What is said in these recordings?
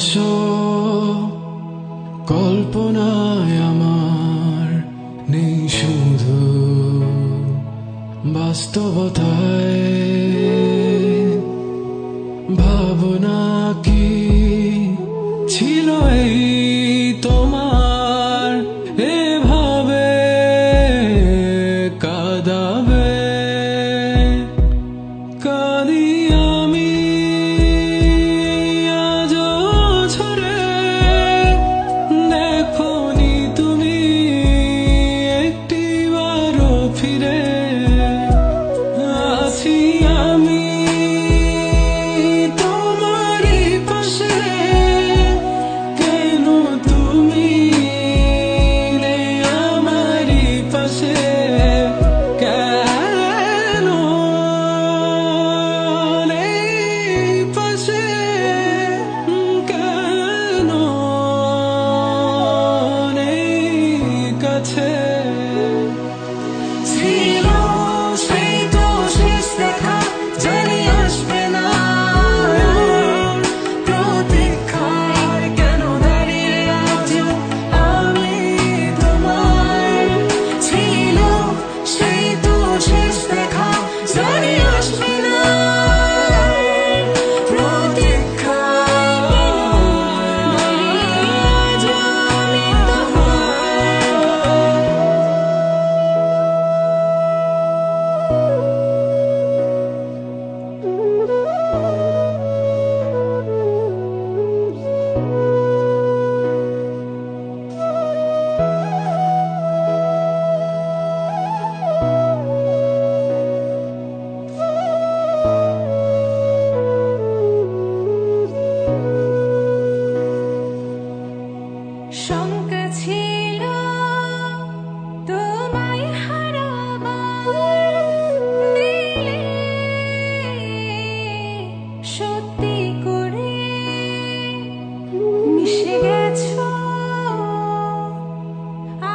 আসো কল্পনায় আমার নেই শুধু বাস্তবতায় ভাবনা কি ছিল এই তোমার এভাবে কাঁদাবে কাঁদি আমি আজও ছড়ে দেখোনি তুমি একটিবারও ফিরে আছি আমি তোমারই পাশে কেন তুমি নেই আমারই পাশে কেন নেই পাশে কেন নেই কাছে শঙ্কা ছিল তোমায় হারাবার দিলে সত্যি করে মিশে গেছো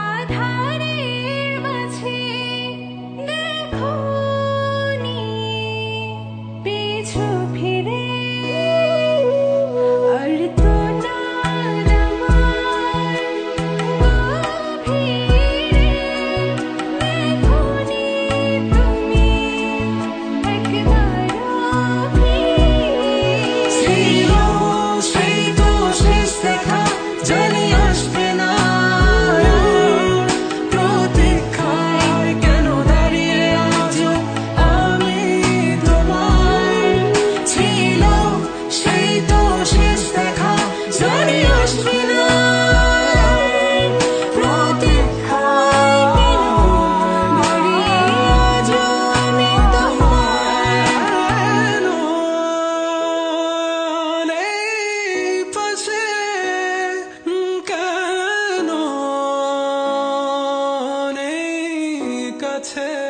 আধারের মাঝে দেখোনি পিছু ফিরে আর তো কাছে